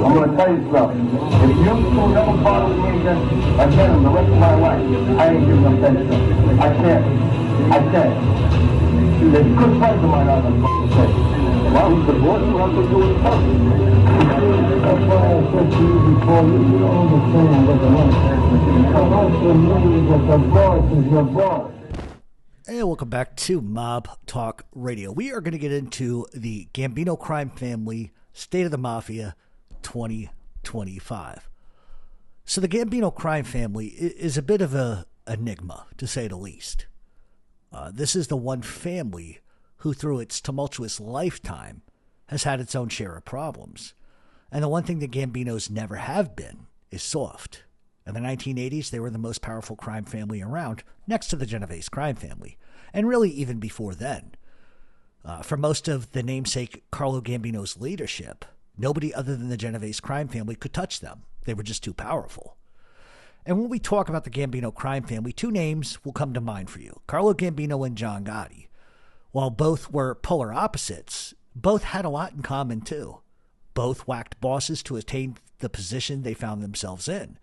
I'm going to tell you something. If you two never bother me again the rest of my life, I ain't giving up that stuff. I can't. There's good friends of mine out there say, well, he's the boss, you have to do his stuff. That's why I said to you before, you don't understand what the boss is your boss. And welcome back to Mob Talk Radio. We are going to get into the Gambino Crime Family State of the Mafia 2025. So the Gambino Crime Family is a bit of an enigma, to say the least. This is the one family who, through its tumultuous lifetime, has had its own share of problems. And the one thing the Gambinos never have been is soft. In the 1980s, they were the most powerful crime family around, next to the Genovese crime family, and really even before then. For most of the namesake Carlo Gambino's leadership, nobody other than the Genovese crime family could touch them. They were just too powerful. And when we talk about the Gambino crime family, two names will come to mind for you, Carlo Gambino and John Gotti. While both were polar opposites, both had a lot in common too. Both whacked bosses to attain the position they found themselves in.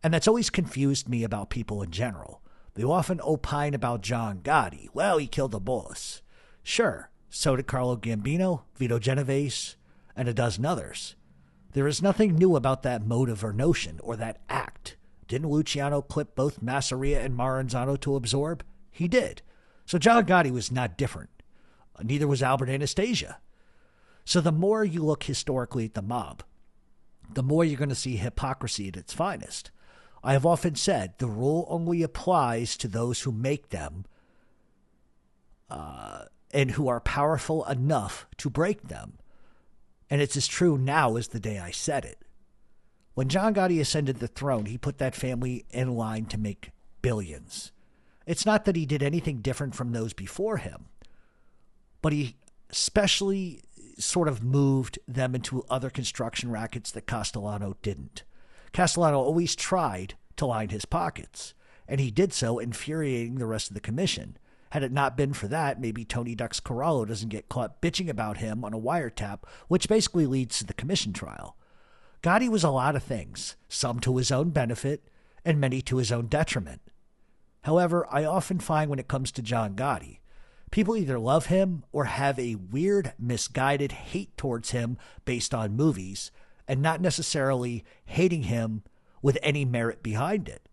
And that's always confused me about people in general. They often opine about John Gotti. Well, he killed a boss. Sure, so did Carlo Gambino, Vito Genovese, and a dozen others. There is nothing new about that motive or notion or that act. Didn't Luciano clip both Masseria and Maranzano to absorb? He did. So John Gotti was not different. Neither was Albert Anastasia. So the more you look historically at the mob, the more you're going to see hypocrisy at its finest. I have often said the rule only applies to those who make them and who are powerful enough to break them. And it's as true now as the day I said it. When John Gotti ascended the throne, he put that family in line to make billions. It's not that he did anything different from those before him, but he especially sort of moved them into other construction rackets that Castellano didn't. Castellano always tried to line his pockets, and he did so, infuriating the rest of the commission. Had it not been for that, maybe Tony Ducks Corallo doesn't get caught bitching about him on a wiretap, which basically leads to the commission trial. Gotti was a lot of things, some to his own benefit and many to his own detriment. However, I often find when it comes to John Gotti, people either love him or have a weird, misguided hate towards him based on movies, and not necessarily hating him with any merit behind it.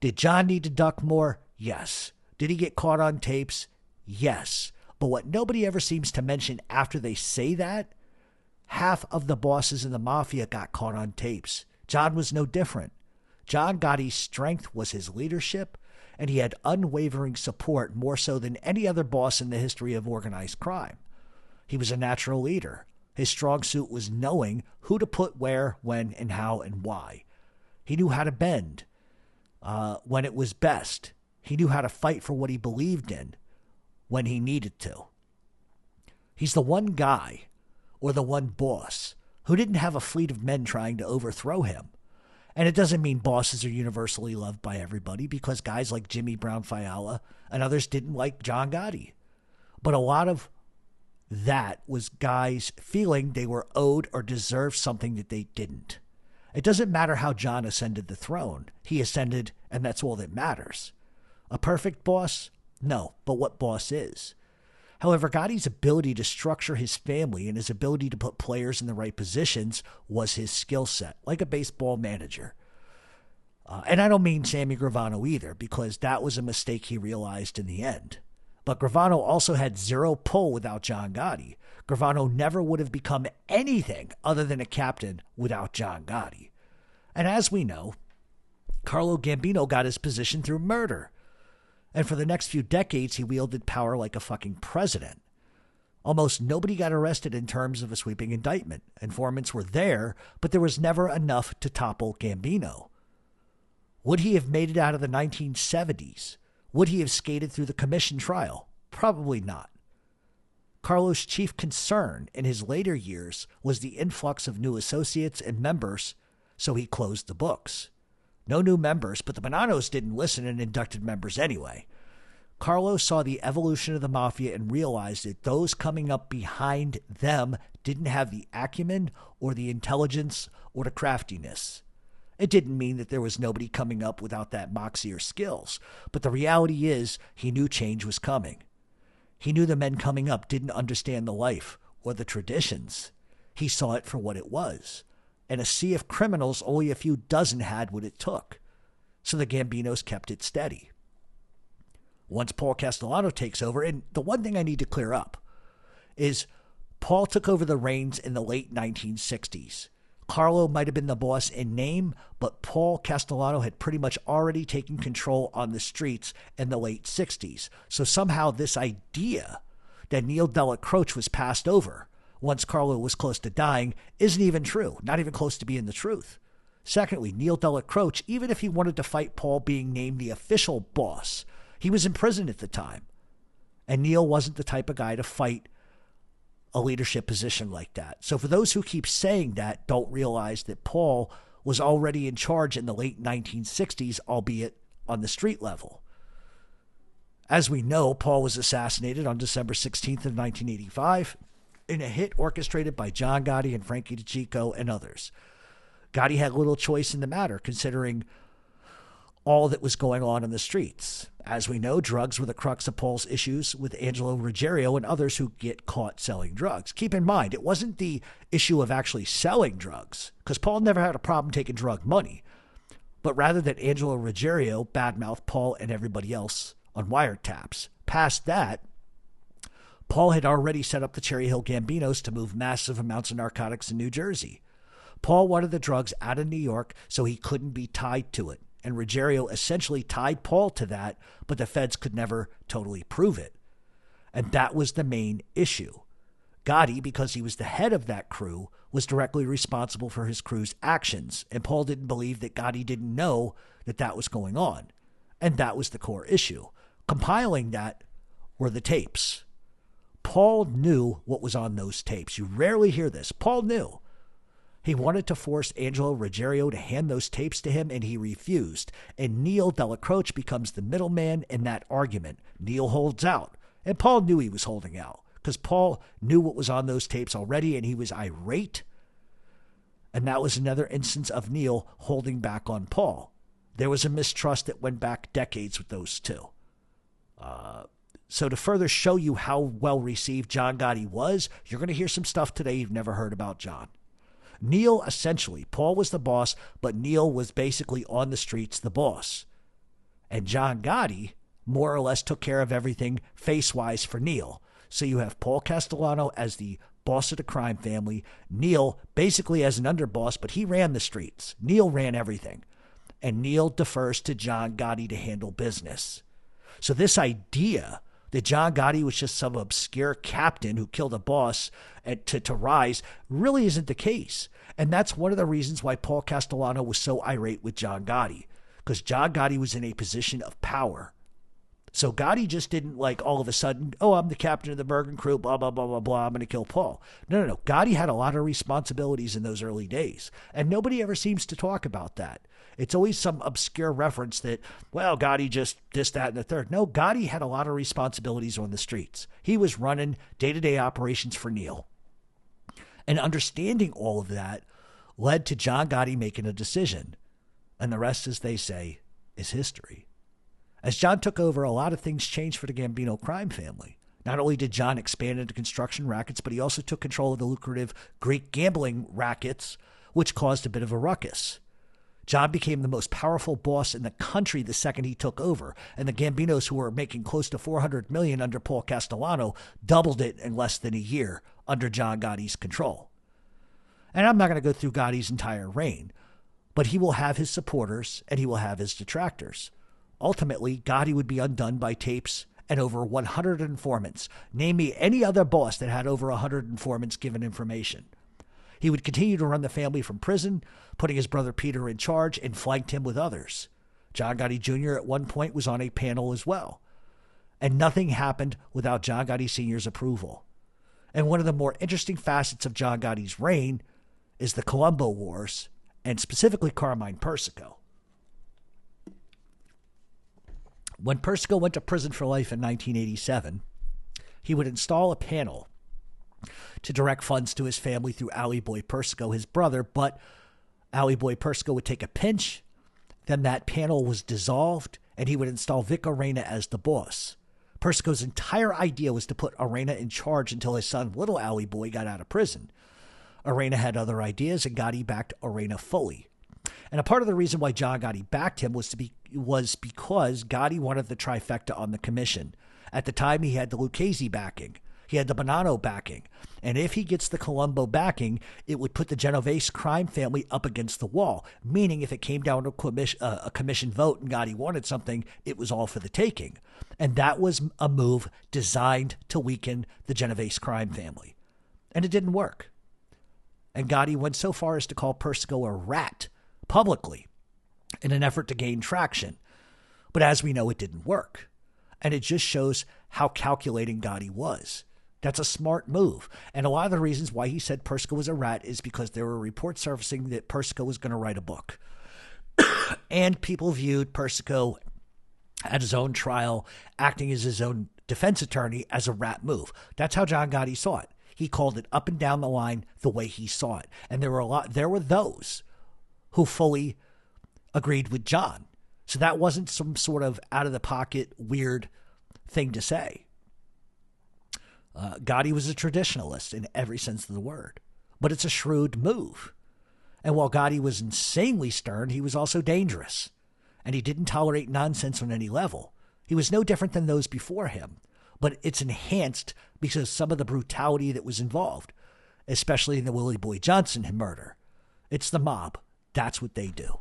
Did John need to duck more? Yes. Did he get caught on tapes? Yes. But what nobody ever seems to mention after they say that, half of the bosses in the Mafia got caught on tapes. John was no different. John Gotti's strength was his leadership, and he had unwavering support more so than any other boss in the history of organized crime. He was a natural leader. His strong suit was knowing who to put where, when, and how, and why. He knew how to bend when it was best. He knew how to fight for what he believed in when he needed to. He's the one guy, or the one boss, who didn't have a fleet of men trying to overthrow him. And it doesn't mean bosses are universally loved by everybody, because guys like Jimmy Brown Fiala and others didn't like John Gotti. But a lot of that was guys feeling they were owed or deserved something that they didn't. It doesn't matter how John ascended the throne. He ascended, and that's all that matters. A perfect boss? No, but what boss is? However, Gotti's ability to structure his family and his ability to put players in the right positions was his skill set, like a baseball manager. And I don't mean Sammy Gravano either, because that was a mistake he realized in the end. But Gravano also had zero pull without John Gotti. Gravano never would have become anything other than a captain without John Gotti. And as we know, Carlo Gambino got his position through murder. And for the next few decades, he wielded power like a fucking president. Almost nobody got arrested in terms of a sweeping indictment. Informants were there, but there was never enough to topple Gambino. Would he have made it out of the 1970s? Would he have skated through the commission trial? Probably not. Carlo's chief concern in his later years was the influx of new associates and members, so he closed the books. No new members, but the Bonanos didn't listen and inducted members anyway. Carlo saw the evolution of the Mafia and realized that those coming up behind them didn't have the acumen or the intelligence or the craftiness. It didn't mean that there was nobody coming up without that moxie or skills, but the reality is he knew change was coming. He knew the men coming up didn't understand the life or the traditions. He saw it for what it was. And a sea of criminals, only a few dozen had what it took. So the Gambinos kept it steady. Once Paul Castellano takes over, and the one thing I need to clear up is Paul took over the reins in the late 1960s. Carlo might have been the boss in name, but Paul Castellano had pretty much already taken control on the streets in the late 60s. So somehow this idea that Neil Della Croce was passed over once Carlo was close to dying isn't even true, not even close to being the truth. Secondly, Neil Della Croce, even if he wanted to fight Paul being named the official boss, he was in prison at the time. And Neil wasn't the type of guy to fight a leadership position like that. So for those who keep saying that, don't realize that Paul was already in charge in the late 1960s, albeit on the street level. As we know, Paul was assassinated on December 16th of 1985 in a hit orchestrated by John Gotti and Frankie DeCicco and others. Gotti had little choice in the matter, considering all that was going on in the streets. As we know, drugs were the crux of Paul's issues with Angelo Ruggiero and others who get caught selling drugs. Keep in mind, it wasn't the issue of actually selling drugs, because Paul never had a problem taking drug money, but rather that Angelo Ruggiero badmouthed Paul and everybody else on wiretaps. Past that, Paul had already set up the Cherry Hill Gambinos to move massive amounts of narcotics in New Jersey. Paul wanted the drugs out of New York so he couldn't be tied to it. And Ruggiero essentially tied Paul to that, but the feds could never totally prove it. And that was the main issue. Gotti, because he was the head of that crew, was directly responsible for his crew's actions, and Paul didn't believe that Gotti didn't know that that was going on. And that was the core issue. Compiling that were the tapes. Paul knew what was on those tapes. You rarely hear this. Paul knew. He wanted to force Angelo Ruggiero to hand those tapes to him, and he refused. And Neil Della Croce becomes the middleman in that argument. Neil holds out. And Paul knew he was holding out, because Paul knew what was on those tapes already, and he was irate. And that was another instance of Neil holding back on Paul. There was a mistrust that went back decades with those two. So to further show you how well received John Gotti was, you're going to hear some stuff today you've never heard about John. Neil, essentially, Paul was the boss, but Neil was basically on the streets the boss. And John Gotti more or less took care of everything face-wise for Neil. So you have Paul Castellano as the boss of the crime family, Neil basically as an underboss, but he ran the streets. Neil ran everything. And Neil defers to John Gotti to handle business. So this idea that John Gotti was just some obscure captain who killed a boss to rise really isn't the case. And that's one of the reasons why Paul Castellano was so irate with John Gotti, because John Gotti was in a position of power. So Gotti just didn't all of a sudden, oh, I'm the captain of the Bergen crew, blah, blah, blah, blah, blah, I'm going to kill Paul. No. Gotti had a lot of responsibilities in those early days, and nobody ever seems to talk about that. It's always some obscure reference that, well, Gotti just this, that, and the third. No, Gotti had a lot of responsibilities on the streets. He was running day-to-day operations for Neil. And understanding all of that led to John Gotti making a decision. And the rest, as they say, is history. As John took over, a lot of things changed for the Gambino crime family. Not only did John expand into construction rackets, but he also took control of the lucrative Greek gambling rackets, which caused a bit of a ruckus. John became the most powerful boss in the country the second he took over, and the Gambinos, who were making close to $400 million under Paul Castellano, doubled it in less than a year under John Gotti's control. And I'm not going to go through Gotti's entire reign, but he will have his supporters and he will have his detractors. Ultimately, Gotti would be undone by tapes and over 100 informants. Name me any other boss that had over 100 informants given information. He would continue to run the family from prison, putting his brother Peter in charge, and flanked him with others. John Gotti Jr. at one point was on a panel as well. And nothing happened without John Gotti Sr.'s approval. And one of the more interesting facets of John Gotti's reign is the Colombo Wars, and specifically Carmine Persico. When Persico went to prison for life in 1987, he would install a panel to direct funds to his family through Alley Boy Persico, his brother, but Alley Boy Persico would take a pinch, then that panel was dissolved, and he would install Vic Arena as the boss. Persico's entire idea was to put Arena in charge until his son, Little Alley Boy, got out of prison. Arena had other ideas, and Gotti backed Arena fully. And a part of the reason why John Gotti backed him was because Gotti wanted the trifecta on the commission. At the time, he had the Lucchese backing. He had the Bonanno backing. And if he gets the Colombo backing, it would put the Genovese crime family up against the wall, meaning if it came down to a commission vote and Gotti wanted something, it was all for the taking. And that was a move designed to weaken the Genovese crime family. And it didn't work. And Gotti went so far as to call Persico a rat publicly in an effort to gain traction. But as we know, it didn't work. And it just shows how calculating Gotti was. That's a smart move. And a lot of the reasons why he said Persico was a rat is because there were reports surfacing that Persico was going to write a book. And people viewed Persico at his own trial, acting as his own defense attorney, as a rat move. That's how John Gotti saw it. He called it up and down the line the way he saw it. And there were those who fully agreed with John. So that wasn't some sort of out-of-the-pocket weird thing to say. Gotti was a traditionalist in every sense of the word. But it's a shrewd move. And while Gotti was insanely stern, he was also dangerous. And he didn't tolerate nonsense on any level. He was no different than those before him. But it's enhanced because of some of the brutality that was involved, especially in the Willie Boy Johnson murder. It's the mob. That's what they do.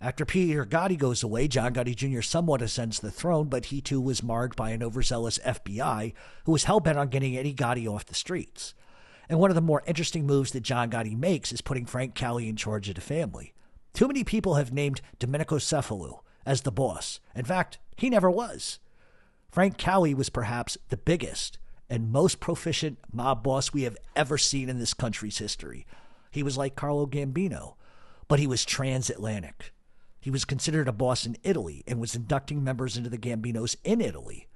After Peter Gotti goes away, John Gotti Jr. somewhat ascends the throne, but he too was marred by an overzealous FBI who was hell-bent on getting Eddie Gotti off the streets. And one of the more interesting moves that John Gotti makes is putting Frank Cali in charge of the family. Too many people have named Domenico Cefalu as the boss. In fact, he never was. Frank Cali was perhaps the biggest and most proficient mob boss we have ever seen in this country's history. He was like Carlo Gambino, but he was transatlantic. He was considered a boss in Italy and was inducting members into the Gambinos in Italy.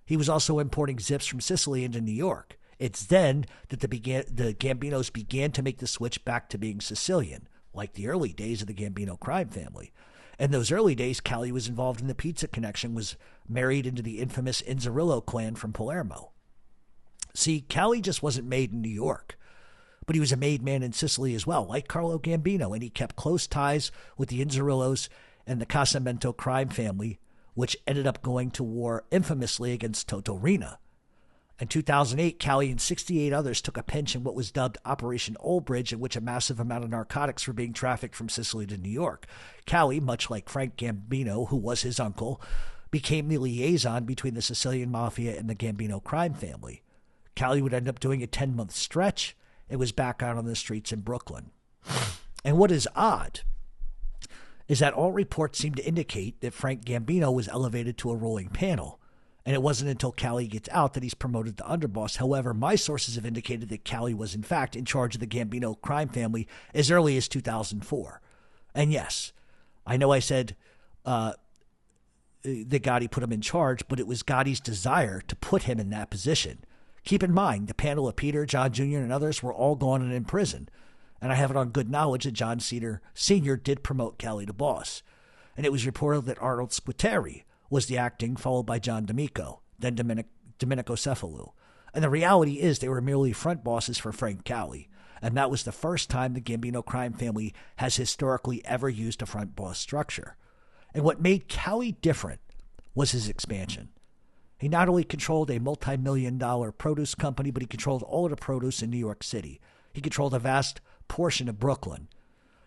He was also importing zips from Sicily into New York. It's then that the Gambinos began to make the switch back to being Sicilian, like the early days of the Gambino crime family. In those early days, Cali was involved in the pizza connection, was married into the infamous Inzerillo clan from Palermo. See, Cali just wasn't made in New York, but he was a made man in Sicily as well, like Carlo Gambino, and he kept close ties with the Inzerillos and the Casamento crime family, which ended up going to war infamously against Toto Rina. In 2008, Cali and 68 others took a pinch in what was dubbed Operation Old Bridge, in which a massive amount of narcotics were being trafficked from Sicily to New York. Cali, much like Frank Gambino, who was his uncle, became the liaison between the Sicilian Mafia and the Gambino crime family. Cali would end up doing a 10-month stretch and was back out on the streets in Brooklyn. And what is odd is that all reports seem to indicate that Frank Gambino was elevated to a ruling panel. And it wasn't until Cali gets out that he's promoted to underboss. However, my sources have indicated that Cali was, in fact, in charge of the Gambino crime family as early as 2004. And yes, I know I said that Gotti put him in charge, but it was Gotti's desire to put him in that position. Keep in mind, the panel of Peter, John Jr., and others were all gone and in prison. And I have it on good knowledge that John Sr. did promote Cali to boss. And it was reported that Arnold Squitieri was the acting, followed by John D'Amico, then Domenico Cefalu. And the reality is they were merely front bosses for Frank Cali. And that was the first time the Gambino crime family has historically ever used a front boss structure. And what made Cali different was his expansion. He not only controlled a multi-million-dollar produce company, but he controlled all of the produce in New York City. He controlled a vast portion of Brooklyn.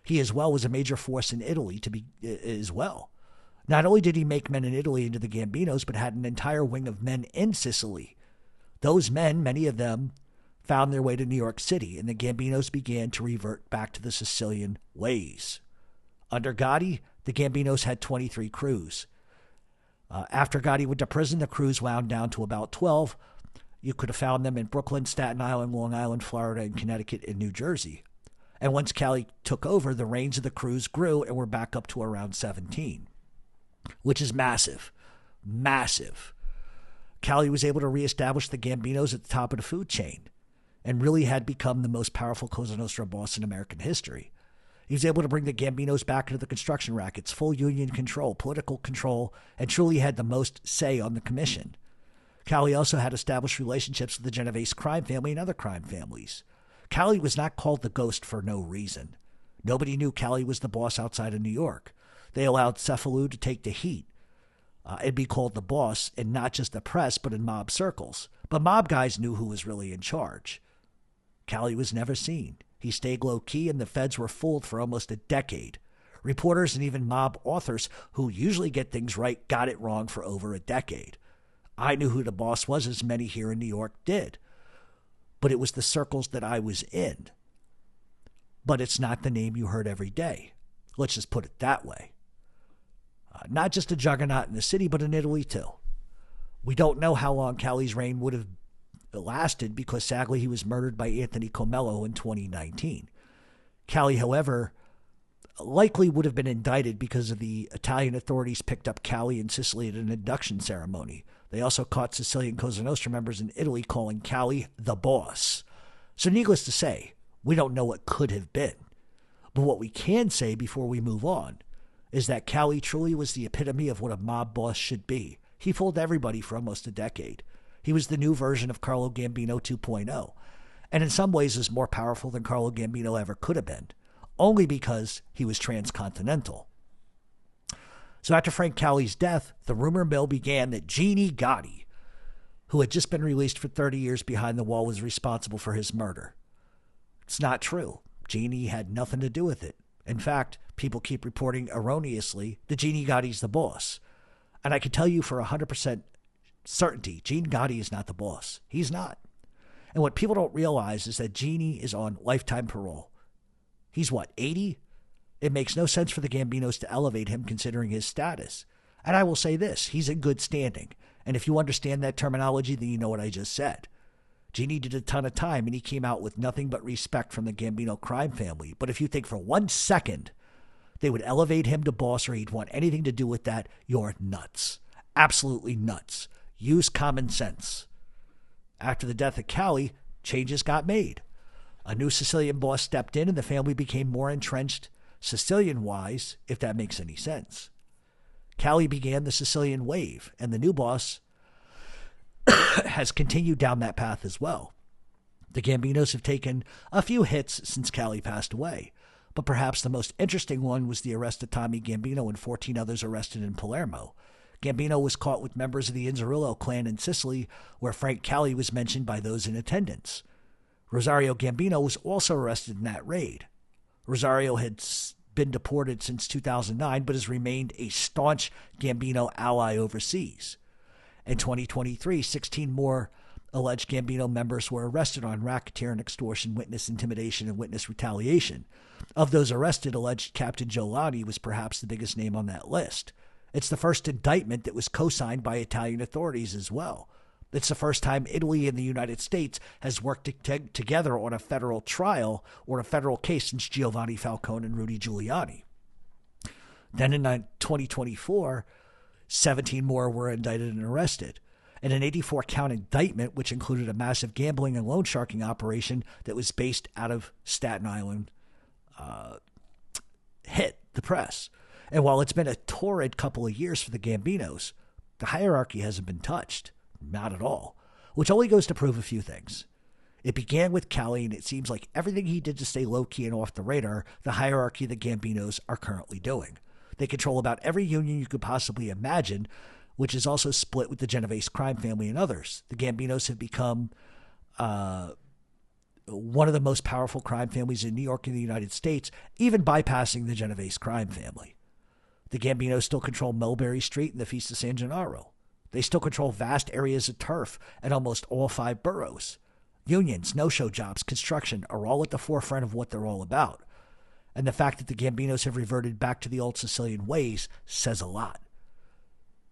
He as well was a major force in Italy as well. Not only did he make men in Italy into the Gambinos, but had an entire wing of men in Sicily. Those men, many of them, found their way to New York City, and the Gambinos began to revert back to the Sicilian ways. Under Gotti, the Gambinos had 23 crews. After Gotti went to prison, the crews wound down to about 12. You could have found them in Brooklyn, Staten Island, Long Island, Florida, and Connecticut, and New Jersey. And once Cali took over, the reins of the crews grew and were back up to around 17. Which is massive. massive. Cali was able to reestablish the Gambinos at the top of the food chain and really had become the most powerful Cosa Nostra boss in American history. He was able to bring the Gambinos back into the construction rackets, full union control, political control, and truly had the most say on the commission. Cali also had established relationships with the Genovese crime family and other crime families. Cali was not called the Ghost for no reason. Nobody knew Cali was the boss outside of New York. They allowed Cephalou to take the heat and be called the boss in not just the press, but in mob circles. But mob guys knew who was really in charge. Cali was never seen. He stayed low-key, and the feds were fooled for almost a decade. Reporters and even mob authors who usually get things right got it wrong for over a decade. I knew who the boss was, as many here in New York did. But it was the circles that I was in. But it's not the name you heard every day. Let's just put it that way. Not just a juggernaut in the city, but in Italy too. We don't know how long Cali's reign would have lasted because sadly he was murdered by Anthony Comello in 2019. Cali, however, likely would have been indicted because of the Italian authorities picked up Cali in Sicily at an induction ceremony. They also caught Sicilian Cosa Nostra members in Italy calling Cali the boss. So needless to say, we don't know what could have been. But what we can say before we move on is that Cali truly was the epitome of what a mob boss should be. He fooled everybody for almost a decade. He was the new version of Carlo Gambino 2.0, and in some ways is more powerful than Carlo Gambino ever could have been, only because he was transcontinental. So after Frank Cali's death, the rumor mill began that John Gotti, who had just been released for 30 years behind the wall, was responsible for his murder. It's not true. Jeannie had nothing to do with it. In fact, people keep reporting erroneously that John Gotti's the boss. And I can tell you for 100% certainty, John Gotti is not the boss. He's not. And what people don't realize is that Jeannie is on lifetime parole. He's what, 80? It makes no sense for the Gambinos to elevate him considering his status. And I will say this, he's in good standing. And if you understand that terminology, then you know what I just said. Jeannie did a ton of time, and he came out with nothing but respect from the Gambino crime family. But if you think for 1 second they would elevate him to boss or he'd want anything to do with that, you're nuts. Absolutely nuts. Use common sense. After the death of Cali, changes got made. A new Sicilian boss stepped in, and the family became more entrenched Sicilian-wise, if that makes any sense. Cali began the Sicilian wave, and the new boss has continued down that path as well. The Gambinos have taken a few hits since Cali passed away, but perhaps the most interesting one was the arrest of Tommy Gambino and 14 others arrested in Palermo. Gambino was caught with members of the Inzerillo clan in Sicily, where Frank Cali was mentioned by those in attendance. Rosario Gambino was also arrested in that raid. Rosario had been deported since 2009, but has remained a staunch Gambino ally overseas. In 2023, 16 more alleged Gambino members were arrested on racketeering, extortion, witness intimidation, and witness retaliation. Of those arrested, alleged Captain Giolani was perhaps the biggest name on that list. It's the first indictment that was co-signed by Italian authorities as well. It's the first time Italy and the United States has worked together on a federal trial or a federal case since Giovanni Falcone and Rudy Giuliani. Then in 2024, 17 more were indicted and arrested. In an 84-count indictment, which included a massive gambling and loan sharking operation that was based out of Staten Island, hit the press. And while it's been a torrid couple of years for the Gambinos, the hierarchy hasn't been touched. Not at all. Which only goes to prove a few things. It began with Cali, and it seems like everything he did to stay low-key and off the radar, the hierarchy the Gambinos are currently doing. They control about every union you could possibly imagine, which is also split with the Genovese crime family and others. The Gambinos have become one of the most powerful crime families in New York and the United States, even bypassing the Genovese crime family. The Gambinos still control Mulberry Street and the Feast of San Gennaro. They still control vast areas of turf and almost all 5 boroughs. Unions, no-show jobs, construction are all at the forefront of what they're all about. And the fact that the Gambinos have reverted back to the old Sicilian ways says a lot.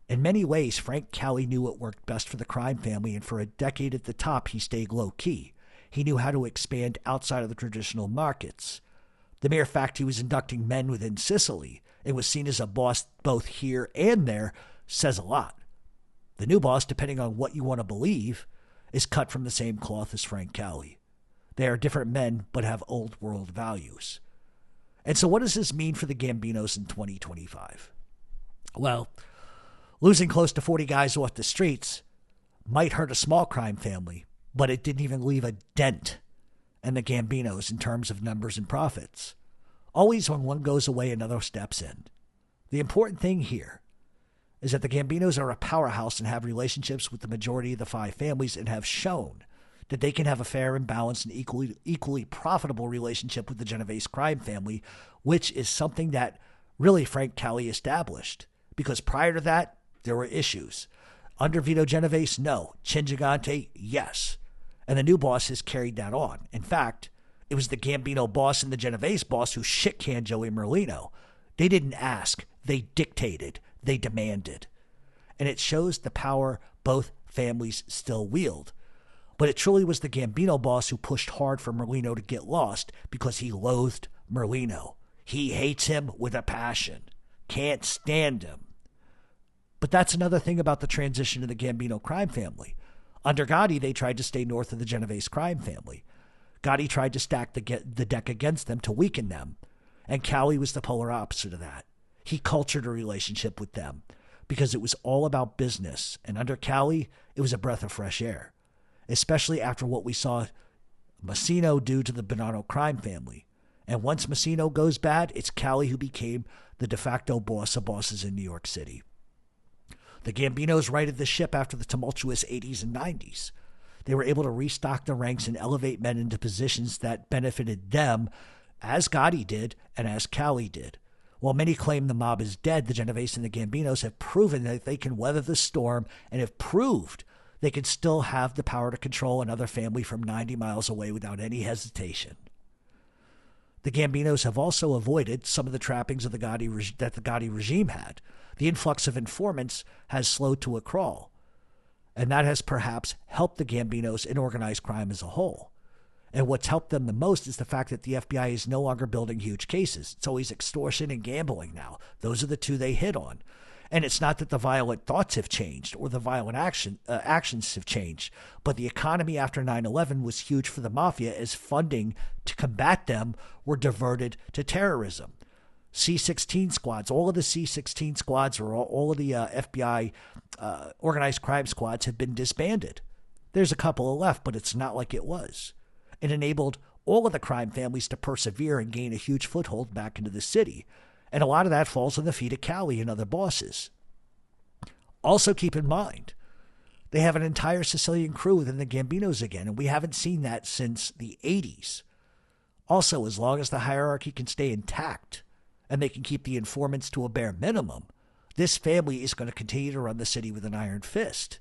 In many ways, Frank Cali knew what worked best for the crime family, and for a decade at the top, he stayed low-key. He knew how to expand outside of the traditional markets. The mere fact he was inducting men within Sicily and was seen as a boss both here and there says a lot. The new boss, depending on what you want to believe, is cut from the same cloth as Frank Cali. They are different men, but have old world values. And so what does this mean for the Gambinos in 2025? Well, losing close to 40 guys off the streets might hurt a small crime family, but it didn't even leave a dent in the Gambinos in terms of numbers and profits. Always when one goes away, another steps in. The important thing here is that the Gambinos are a powerhouse and have relationships with the majority of the 5 families and have shown that they can have a fair and balanced and equally profitable relationship with the Genovese crime family, which is something that really Frank Cali established. Because prior to that, there were issues. Under Vito Genovese, no. Chin Gigante, yes. And the new boss has carried that on. In fact, it was the Gambino boss and the Genovese boss who shit-canned Joey Merlino. They didn't ask. They dictated. They demanded. And it shows the power both families still wield. But it truly was the Gambino boss who pushed hard for Merlino to get lost because he loathed Merlino. He hates him with a passion. Can't stand him. But that's another thing about the transition of the Gambino crime family. Under Gotti, they tried to stay north of the Genovese crime family. Gotti tried to stack the deck against them to weaken them. And Cali was the polar opposite of that. He cultured a relationship with them because it was all about business. And under Cali, it was a breath of fresh air. Especially after what we saw Massino do to the Bonanno crime family. And once Massino goes bad, it's Cali who became the de facto boss of bosses in New York City. The Gambinos righted the ship after the tumultuous 80s and 90s. They were able to restock the ranks and elevate men into positions that benefited them, as Gotti did and as Cali did. While many claim the mob is dead, the Genovese and the Gambinos have proven that they can weather the storm and have proved they can still have the power to control another family from 90 miles away without any hesitation. The Gambinos have also avoided some of the trappings of that the Gotti regime had. The influx of informants has slowed to a crawl, and that has perhaps helped the Gambinos in organized crime as a whole. And what's helped them the most is the fact that the FBI is no longer building huge cases. It's always extortion and gambling now. Those are the 2 they hit on. And it's not that the violent thoughts have changed or the violent actions have changed, but the economy after 9/11 was huge for the Mafia as funding to combat them were diverted to terrorism. C-16 squads, all of the C-16 squads or all of the FBI organized crime squads have been disbanded. There's a couple left, but it's not like it was. It enabled all of the crime families to persevere and gain a huge foothold back into the city. And a lot of that falls on the feet of Cali and other bosses. Also keep in mind, they have an entire Sicilian crew within the Gambinos again, and we haven't seen that since the 80s. Also, as long as the hierarchy can stay intact and they can keep the informants to a bare minimum, this family is going to continue to run the city with an iron fist.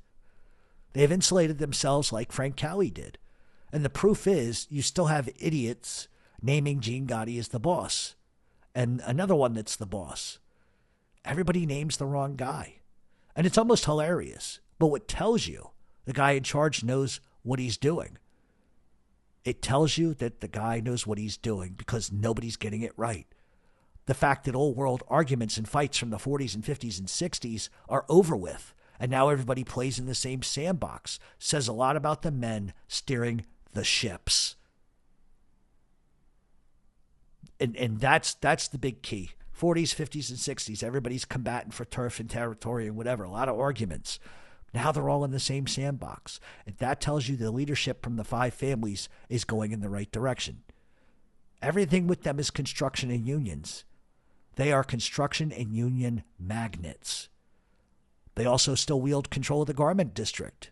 They have insulated themselves like Frank Cali did. And the proof is you still have idiots naming Gene Gotti as the boss. And another one that's the boss. Everybody names the wrong guy. And it's almost hilarious. But what tells you the guy in charge knows what he's doing? It tells you that the guy knows what he's doing because nobody's getting it right. The fact that old world arguments and fights from the 40s and 50s and 60s are over with, and now everybody plays in the same sandbox, says a lot about the men steering the ships. And that's the big key. 40s, 50s, and 60s, everybody's combating for turf and territory and whatever. A lot of arguments. Now they're all in the same sandbox. And that tells you the leadership from the 5 families is going in the right direction. Everything with them is construction and unions. They are construction and union magnets. They also still wield control of the garment district.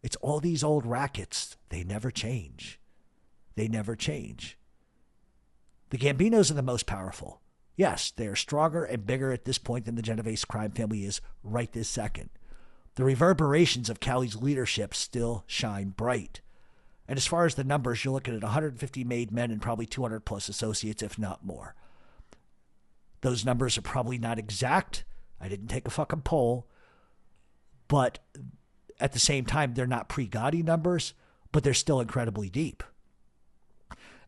It's all these old rackets. They never change. They never change. The Gambinos are the most powerful. Yes, they are stronger and bigger at this point than the Genovese crime family is right this second. The reverberations of Cali's leadership still shine bright. And as far as the numbers, you're looking at 150 made men and probably 200 plus associates, if not more. Those numbers are probably not exact. I didn't take a fucking poll. But at the same time, they're not pre-Gotti numbers, but they're still incredibly deep.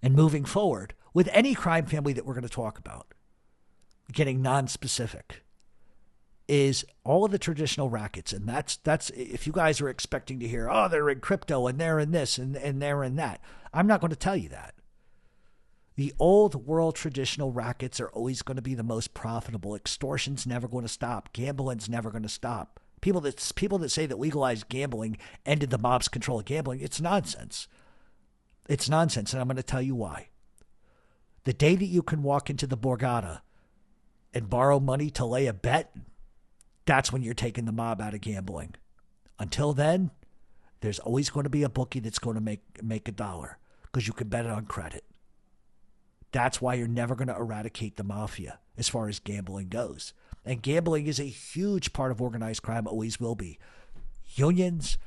And moving forward, with any crime family that we're going to talk about, getting non-specific, is all of the traditional rackets. And that's if you guys are expecting to hear, oh, they're in crypto and they're in this and they're in that. I'm not going to tell you that. The old world traditional rackets are always going to be the most profitable. Extortion's never going to stop. Gambling's never going to stop. People that say that legalized gambling ended the mob's control of gambling, it's nonsense. It's nonsense, and I'm going to tell you why. The day that you can walk into the Borgata and borrow money to lay a bet, that's when you're taking the mob out of gambling. Until then, there's always going to be a bookie that's going to make a dollar because you can bet it on credit. That's why you're never going to eradicate the mafia as far as gambling goes. And gambling is a huge part of organized crime, always will be. Unions,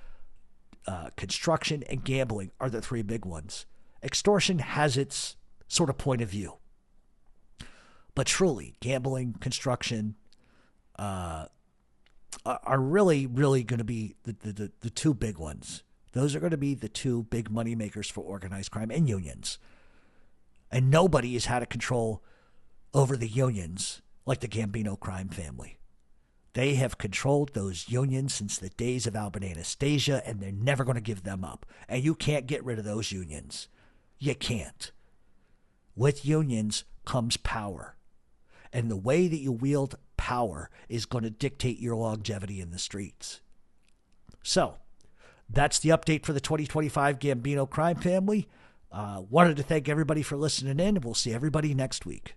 construction, and gambling are the three big ones. Extortion has its sort of point of view. But truly, gambling, construction are really, really going to be the two big ones. Those are going to be the two big money makers for organized crime and unions. And nobody has had a control over the unions like the Gambino Crime Family. They have controlled those unions since the days of Albert Anastasia, and they're never going to give them up. And you can't get rid of those unions. You can't. With unions comes power. And the way that you wield power is going to dictate your longevity in the streets. So, that's the update for the 2025 Gambino Crime Family. Wanted to thank everybody for listening in, and we'll see everybody next week.